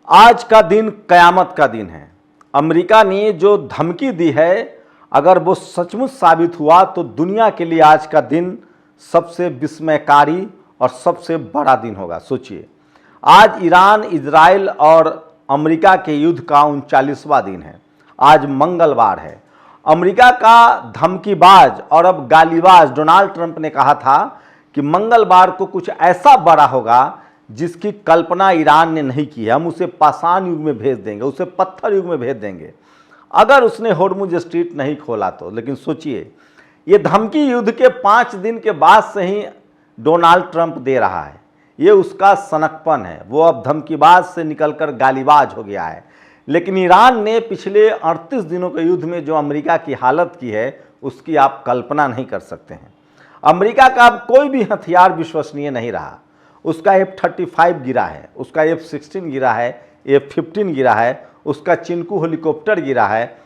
आज का दिन कयामत का दिन है। अमेरिका ने जो धमकी दी है, अगर वो सचमुच साबित हुआ तो दुनिया के लिए आज का दिन सबसे विस्मयकारी और सबसे बड़ा दिन होगा। सोचिए, आज ईरान, इजराइल और अमेरिका के युद्ध का 39वां दिन है। आज मंगलवार है। अमेरिका का धमकीबाज और अब गालीबाज डोनाल्ड ट्रंप ने कहा था कि मंगलवार को कुछ ऐसा बड़ा होगा जिसकी कल्पना ईरान ने नहीं की है। हम उसे पाषाण युग में भेज देंगे, उसे पत्थर युग में भेज देंगे अगर उसने होर्मुज स्ट्रीट नहीं खोला तो। लेकिन सोचिए, ये धमकी युद्ध के 5 दिन के बाद से ही डोनाल्ड ट्रंप दे रहा है। ये उसका सनकपन है। वो अब धमकीबाज से निकलकर गालीबाज हो गया है। लेकिन ईरान ने पिछले 38 दिनों के युद्ध में जो अमेरिका की हालत की है, उसकी आप कल्पना नहीं कर सकते हैं। अमेरिका का अब कोई भी हथियार विश्वसनीय नहीं रहा। उसका F-35 गिरा है, उसका F-16 गिरा है, F-15 गिरा है, उसका चिनकू हेलीकॉप्टर गिरा है,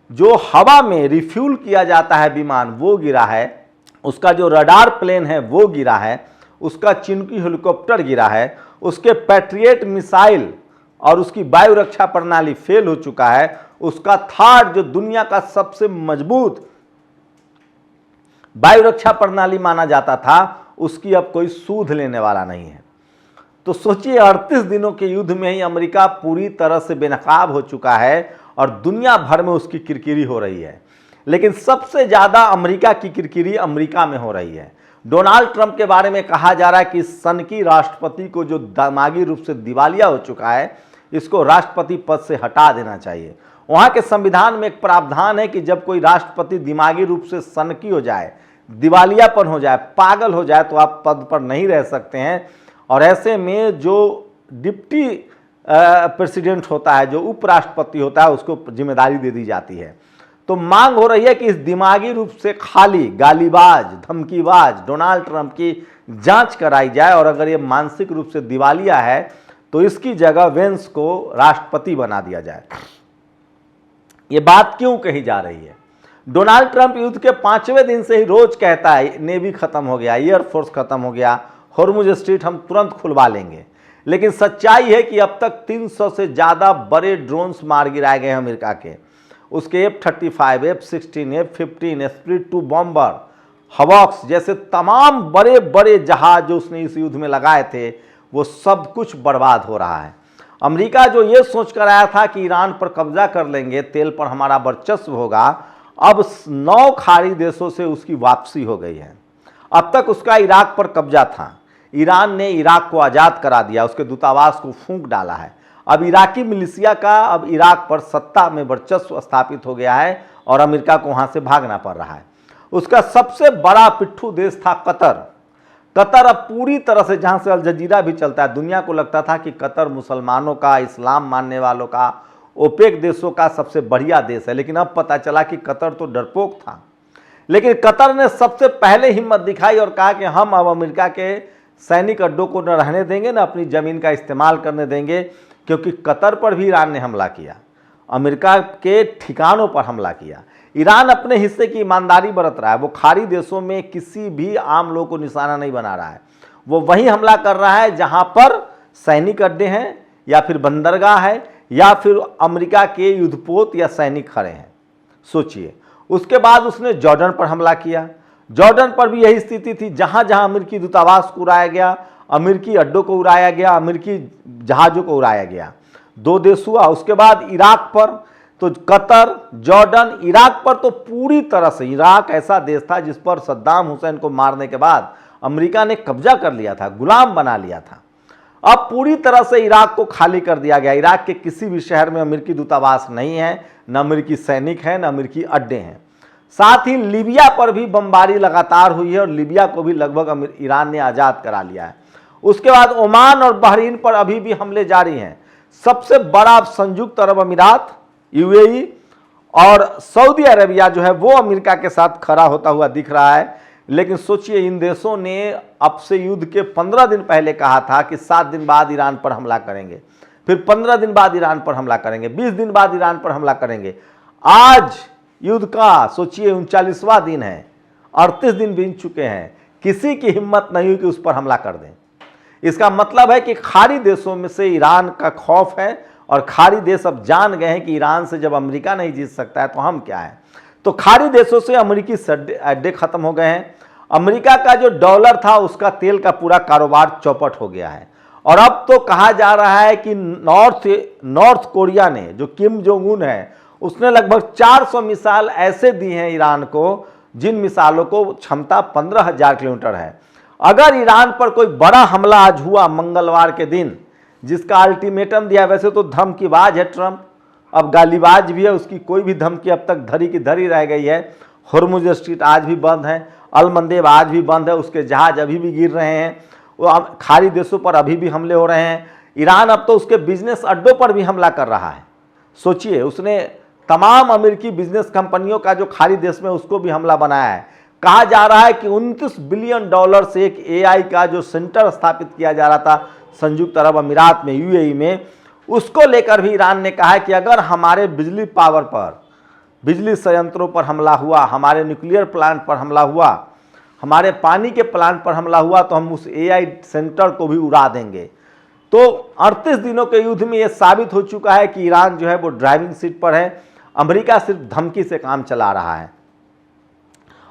जो हवा में रिफ्यूल किया जाता है विमान वो गिरा है, उसका जो रडार प्लेन है वो गिरा है, उसका चिनकू हेलीकॉप्टर गिरा है, उसके पैट्रियट मिसाइल और उसकी वायु रक्षा प्रणाली फेल हो चुका है, उसका थार्ड जो दुनिया का सबसे मजबूत वायु रक्षा प्रणाली माना जाता था, उसकी अब कोई सूध लेने वाला नहीं है। तो सोचिए, 38 दिनों के युद्ध में ही अमेरिका पूरी तरह से बेनकाब हो चुका है और दुनिया भर में उसकी किरकिरी हो रही है। लेकिन सबसे ज्यादा अमेरिका की किरकिरी अमेरिका में हो रही है। डोनाल्ड ट्रंप के बारे में कहा जा रहा है कि इस सनकी राष्ट्रपति को, जो दिमागी रूप से दिवालिया हो चुका है, इसको राष्ट्रपति पद से हटा देना चाहिए। वहां के संविधान में एक प्रावधान है कि जब कोई राष्ट्रपति दिमागी रूप से सनकी हो जाए, दिवालियापन हो जाए, पागल हो जाए, तो आप पद पर नहीं रह सकते हैं। और ऐसे में जो डिप्टी प्रेसिडेंट होता है, जो उपराष्ट्रपति होता है, उसको जिम्मेदारी दे दी जाती है। तो मांग हो रही है कि इस दिमागी रूप से खाली गालीबाज, धमकीबाज डोनाल्ड ट्रंप की जांच कराई जाए और अगर ये मानसिक रूप से दिवालिया है तो इसकी जगह वेंस को राष्ट्रपति बना दिया जाए। ये बात क्यों कही जा रही है? डोनाल्ड ट्रंप युद्ध के 5वें दिन से ही रोज कहता है नेवी खत्म हो गया, एयरफोर्स खत्म हो गया, होर्मुज स्ट्रीट हम तुरंत खुलवा लेंगे। लेकिन सच्चाई है कि अब तक 300 से ज्यादा बड़े ड्रोन्स मार गिराए गए हैं अमेरिका के। उसके F-35, F-16, F-15, split 2 bomber, हवॉक्स जैसे तमाम बड़े बड़े जहाज जो उसने इस युद्ध में लगाए थे, वो सब कुछ बर्बाद हो रहा है। अमेरिका जो ये सोच कर आया था कि ईरान पर कब्जा कर लेंगे, तेल पर हमारा वर्चस्व होगा, अब 9 खाड़ी देशों से उसकी वापसी हो गई है। अब तक उसका इराक पर कब्जा था। ईरान ने इराक को आज़ाद करा दिया, उसके दूतावास को फूंक डाला है। अब इराकी मिलिशिया का अब इराक पर सत्ता में वर्चस्व स्थापित हो गया है और अमेरिका को वहां से भागना पड़ रहा है। उसका सबसे बड़ा पिट्ठू देश था कतर। कतर अब पूरी तरह से, जहां से अल जजीरा भी चलता है, दुनिया को लगता था कि कतर मुसलमानों का, इस्लाम मानने वालों का, ओपेक देशों का सबसे बढ़िया देश है। लेकिन अब पता चला कि कतर तो डरपोक था। लेकिन कतर ने सबसे पहले हिम्मत दिखाई और कहा कि हम अब अमेरिका के सैनिक अड्डों को न रहने देंगे, न अपनी जमीन का इस्तेमाल करने देंगे, क्योंकि कतर पर भी ईरान ने हमला किया, अमेरिका के ठिकानों पर हमला किया। ईरान अपने हिस्से की ईमानदारी बरत रहा है। वो खाड़ी देशों में किसी भी आम लोग को निशाना नहीं बना रहा है। वो वही हमला कर रहा है जहां पर सैनिक अड्डे हैं या फिर बंदरगाह है या फिर अमेरिका के युद्धपोत या सैनिक खड़े हैं। सोचिए, उसके बाद उसने जॉर्डन पर हमला किया। जॉर्डन पर भी यही स्थिति थी। जहां जहां अमेरिकी दूतावास को उड़ाया गया, अमेरिकी अड्डों को उड़ाया गया, अमेरिकी जहाज़ों को उड़ाया गया। 2 देश हुआ। उसके बाद इराक पर, तो कतर, जॉर्डन, इराक पर तो पूरी तरह से, इराक ऐसा देश था जिस पर सद्दाम हुसैन को मारने के बाद अमेरिका ने कब्जा कर लिया था, गुलाम बना लिया था। अब पूरी तरह से इराक को खाली कर दिया गया। इराक के किसी भी शहर में अमेरिकी दूतावास नहीं है, न अमेरिकी सैनिक है, न अमेरिकी अड्डे हैं। साथ ही लीबिया पर भी बमबारी लगातार हुई है और लीबिया को भी लगभग ईरान ने आज़ाद करा लिया है। उसके बाद ओमान और बहरीन पर अभी भी हमले जारी हैं। सबसे बड़ा संयुक्त अरब अमीरात, UAE और सऊदी अरेबिया जो है वो अमेरिका के साथ खड़ा होता हुआ दिख रहा है। लेकिन सोचिए, इन देशों ने अब से युद्ध के 15 दिन पहले कहा था कि 7 दिन बाद ईरान पर हमला करेंगे, फिर 15 दिन बाद ईरान पर हमला करेंगे, 20 दिन बाद ईरान पर हमला करेंगे। आज युद्ध का सोचिए 39वां दिन है, 38 दिन बीत चुके हैं, किसी की हिम्मत नहीं हुई कि उस पर हमला कर दें। इसका मतलब है कि खाड़ी देशों में से ईरान का खौफ है और खाड़ी देश अब जान गए हैं कि ईरान से जब अमेरिका नहीं जीत सकता है तो हम क्या है। तो खाड़ी देशों से अमेरिकी अड्डे खत्म हो गए हैं। अमेरिका का जो डॉलर था उसका तेल का पूरा कारोबार चौपट हो गया है। और अब तो कहा जा रहा है कि नॉर्थ कोरिया ने, जो किम जोंग उन है, उसने लगभग 400 मिसाइल ऐसे दी हैं ईरान को जिन मिसाइलों को क्षमता 15,000 किलोमीटर है। अगर ईरान पर कोई बड़ा हमला आज हुआ मंगलवार के दिन, जिसका अल्टीमेटम दिया, वैसे तो धमकीबाज है ट्रंप, अब गालीबाज भी है, उसकी कोई भी धमकी अब तक धरी की धरी रह गई है। होर्मुज स्ट्रीट आज भी बंद है, अलमंदेब आज भी बंद है, उसके जहाज अभी भी गिर रहे हैं, वो खाड़ी देशों पर अभी भी हमले हो रहे हैं। ईरान अब तो उसके बिजनेस अड्डों पर भी हमला कर रहा है। सोचिए, उसने तमाम अमेरिकी बिजनेस कंपनियों का जो खाड़ी देश में उसको भी हमला बनाया है। कहा जा रहा है कि 29 बिलियन डॉलर से एक एआई का जो सेंटर स्थापित किया जा रहा था संयुक्त अरब अमीरात में, यूएई में, उसको लेकर भी ईरान ने कहा है कि अगर हमारे बिजली पावर पर, बिजली संयंत्रों पर हमला हुआ, हमारे न्यूक्लियर प्लांट पर हमला हुआ, हमारे पानी के प्लांट पर हमला हुआ, तो हम उस एआई सेंटर को भी उड़ा देंगे। तो 38 दिनों के युद्ध में यह साबित हो चुका है कि ईरान जो है वो ड्राइविंग सीट पर है। अमेरिका सिर्फ धमकी से काम चला रहा है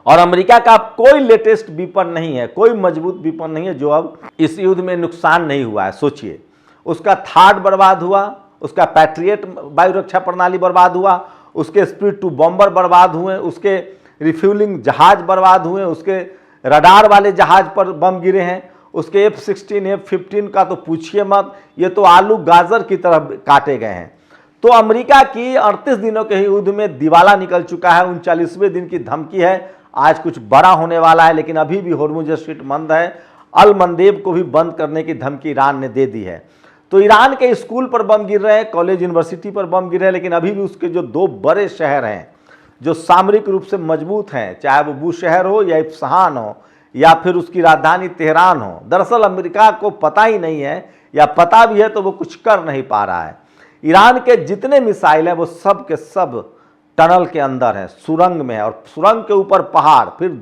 और अमेरिका का कोई लेटेस्ट वेपन नहीं है, कोई मजबूत वेपन नहीं है जो अब इस युद्ध में नुकसान नहीं हुआ है। सोचिए, उसका थार्ड बर्बाद हुआ, उसका पैट्रियट वायु रक्षा प्रणाली बर्बाद हुआ, उसके स्पीड टू बॉम्बर बर्बाद हुए, उसके रिफ्यूलिंग जहाज बर्बाद हुए, उसके रडार वाले जहाज पर बम गिरे हैं, उसके F-16 F-15 का तो पूछिए मत, ये तो आलू गाजर की तरह काटे गए हैं। तो अमेरिका की 38 दिनों के युद्ध में दिवाला निकल चुका है। 39वें दिन की धमकी है, आज कुछ बड़ा होने वाला है, लेकिन अभी भी होर्मुज स्ट्रीट बंद है। अल मंदेब को भी बंद करने की धमकी ईरान ने दे दी है। तो ईरान के स्कूल पर बम गिर रहे हैं, कॉलेज यूनिवर्सिटी पर बम गिर रहे हैं, लेकिन अभी भी उसके जो 2 बड़े शहर हैं जो सामरिक रूप से मजबूत हैं, चाहे वो बूशहर हो या इस्फहान हो या फिर उसकी राजधानी तेहरान हो, दरअसल अमेरिका को पता ही नहीं है, या पता भी है तो वो कुछ कर नहीं पा रहा है। ईरान के जितने मिसाइल हैं वो सब के सब टनल के अंदर है, सुरंग में है, और सुरंग के ऊपर पहाड़, फिर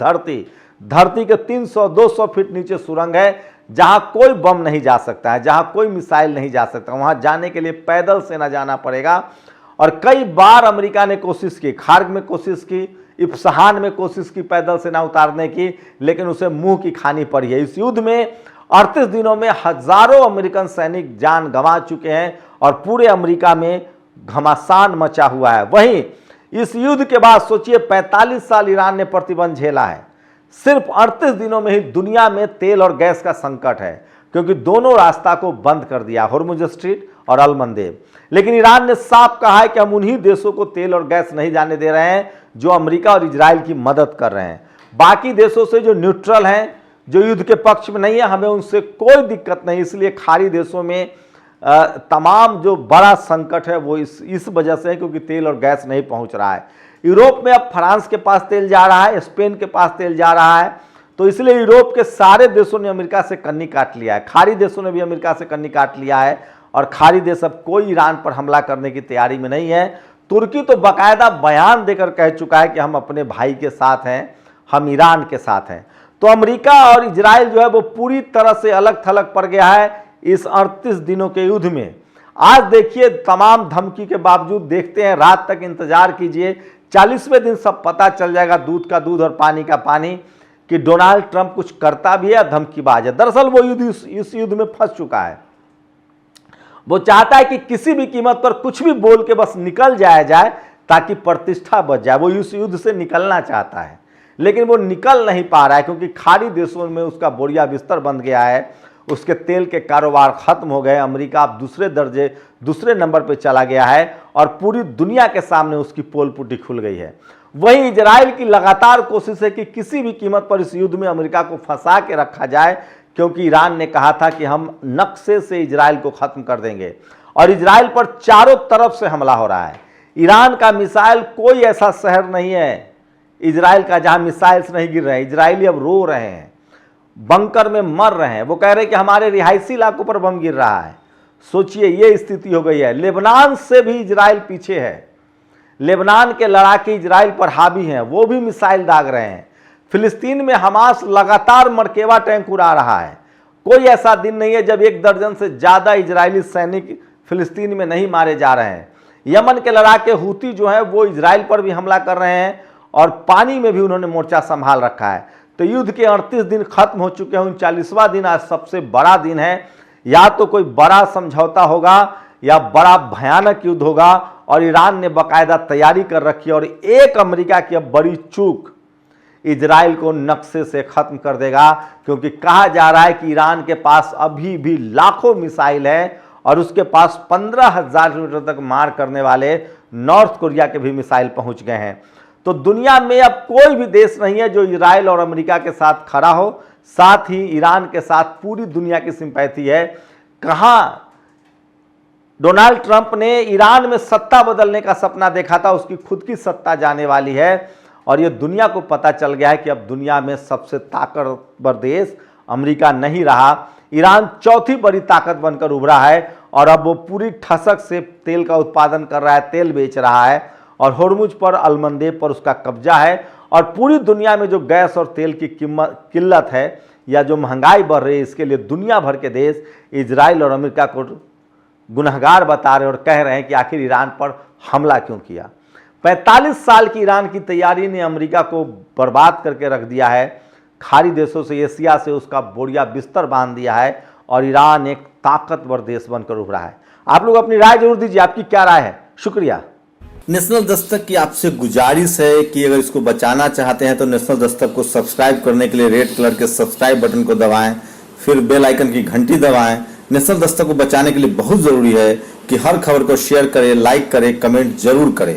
धरती के 300-200 फीट नीचे सुरंग है, जहां कोई बम नहीं जा सकता है, जहां कोई मिसाइल नहीं जा सकता। वहां जाने के लिए पैदल से ना जाना पड़ेगा। और कई बार अमेरिका ने कोशिश की, खार्ग में कोशिश की, इस्फहान में कोशिश की पैदल से ना उतारने की, लेकिन उसे मुंह की खानी पड़ी है। इस युद्ध में 38 दिनों में हजारों अमेरिकन सैनिक जान गंवा चुके हैं और पूरे अमेरिका में घमासान मचा हुआ है। वहीं इस युद्ध के बाद सोचिए 45 साल ईरान ने प्रतिबंध झेला है, सिर्फ 38 दिनों में ही दुनिया में तेल और गैस का संकट है, क्योंकि दोनों रास्ता को बंद कर दिया, होर्मुज स्ट्रीट और अल मंदेब। लेकिन ईरान ने साफ कहा है कि हम उन्हीं देशों को तेल और गैस नहीं जाने दे रहे हैं जो अमेरिका और इजराइल की मदद कर रहे हैं। बाकी देशों से जो न्यूट्रल हैं, जो युद्ध के पक्ष में नहीं है, हमें उनसे कोई दिक्कत नहीं। इसलिए खाड़ी देशों में तमाम जो बड़ा संकट है वो इस वजह से है, क्योंकि तेल और गैस नहीं पहुंच रहा है। यूरोप में अब फ्रांस के पास तेल जा रहा है, स्पेन के पास तेल जा रहा है, तो इसलिए यूरोप के सारे देशों ने अमेरिका से कन्नी काट लिया है। खाड़ी देशों ने भी अमेरिका से कन्नी काट लिया है और खाड़ी देश अब कोई ईरान पर हमला करने की तैयारी में नहीं है। तुर्की तो बाकायदा बयान देकर कह चुका है कि हम अपने भाई के साथ हैं, हम ईरान के साथ हैं। तो अमेरिका और इजराइल जो है वो पूरी तरह से अलग थलग पड़ गया है इस 38 दिनों के युद्ध में। आज देखिए, तमाम धमकी के बावजूद देखते हैं, रात तक इंतजार कीजिए, 40वें दिन सब पता चल जाएगा, दूध का दूध और पानी का पानी, कि डोनाल्ड ट्रंप कुछ करता भी है या धमकीबाज है। दरअसल वो युद्ध इस युद्ध में फंस चुका है। वो चाहता है कि किसी भी कीमत पर कुछ भी बोल के बस निकल जाए ताकि प्रतिष्ठा बच जाए। वो इस युद्ध से निकलना चाहता है, लेकिन वो निकल नहीं पा रहा है, क्योंकि खाड़ी देशों में उसका बोरिया बिस्तर बन गया है, उसके तेल के कारोबार खत्म हो गए। अमेरिका अब दूसरे नंबर पे चला गया है और पूरी दुनिया के सामने उसकी पोल पुटी खुल गई है। वहीं इजराइल की लगातार कोशिश है कि किसी भी कीमत पर इस युद्ध में अमेरिका को फंसा के रखा जाए, क्योंकि ईरान ने कहा था कि हम नक्शे से इजराइल को खत्म कर देंगे, और इजराइल पर चारों तरफ से हमला हो रहा है। ईरान का मिसाइल, कोई ऐसा शहर नहीं है इजराइल का जहां मिसाइल्स नहीं गिर रहे हैं। इजरायली अब रो रहे हैं, बंकर में मर रहे हैं, वो कह रहे हैं कि हमारे रिहायशी इलाकों पर बम गिर रहा है। सोचिए, ये स्थिति हो गई है। लेबनान से भी इजराइल पीछे है, लेबनान के लड़ाके इजराइल पर हावी हैं, वो भी मिसाइल दाग रहे हैं। फिलिस्तीन में हमास लगातार मरकेवा टैंक उड़ा रहा है। कोई ऐसा दिन नहीं है जब 1 दर्जन से ज़्यादा इजरायली सैनिक फिलिस्तीन में नहीं मारे जा रहे हैं। यमन के लड़ाके हूती जो हैं वो इजराइल पर भी हमला कर रहे हैं और पानी में भी उन्होंने मोर्चा संभाल रखा है। तो युद्ध के 38 दिन खत्म हो चुके हैं। 39वां दिन आज सबसे बड़ा दिन है। या तो कोई बड़ा समझौता होगा या बड़ा भयानक युद्ध होगा, और ईरान ने बाकायदा तैयारी कर रखी है। और एक अमेरिका की अब बड़ी चूक इजराइल को नक्शे से खत्म कर देगा, क्योंकि कहा जा रहा है कि ईरान के पास अभी भी लाखों मिसाइल है और उसके पास 15,000 किलोमीटर तक मार करने वाले नॉर्थ कोरिया के भी मिसाइल पहुंच गए हैं। तो दुनिया में अब कोई भी देश नहीं है जो इजराइल और अमेरिका के साथ खड़ा हो। साथ ही ईरान के साथ पूरी दुनिया की सिंपैथी है। कहां डोनाल्ड ट्रंप ने ईरान में सत्ता बदलने का सपना देखा था, उसकी खुद की सत्ता जाने वाली है। और ये दुनिया को पता चल गया है कि अब दुनिया में सबसे ताकतवर देश अमेरिका नहीं रहा, ईरान चौथी बड़ी ताकत बनकर उभरा है। और अब वो पूरी ठसक से तेल का उत्पादन कर रहा है, तेल बेच रहा है, और होर्मुज पर, अलमंदेब पर उसका कब्जा है। और पूरी दुनिया में जो गैस और तेल की किल्लत है या जो महंगाई बढ़ रही है, इसके लिए दुनिया भर के देश इजराइल और अमेरिका को गुनहगार बता रहे और कह रहे हैं कि आखिर ईरान पर हमला क्यों किया। 45 साल की ईरान की तैयारी ने अमेरिका को बर्बाद करके रख दिया है। खाड़ी देशों से, एशिया से उसका बोरिया बिस्तर बांध दिया है और ईरान एक ताकतवर देश बनकर उभरा है। आप लोग अपनी राय जरूर दीजिए, आपकी क्या राय है। शुक्रिया। नेशनल दस्तक की आपसे गुजारिश है कि अगर इसको बचाना चाहते हैं तो नेशनल दस्तक को सब्सक्राइब करने के लिए रेड कलर के सब्सक्राइब बटन को दबाएं, फिर बेल आइकन की घंटी दबाएं। नेशनल दस्तक को बचाने के लिए बहुत जरूरी है कि हर खबर को शेयर करें, लाइक करें, कमेंट जरूर करें।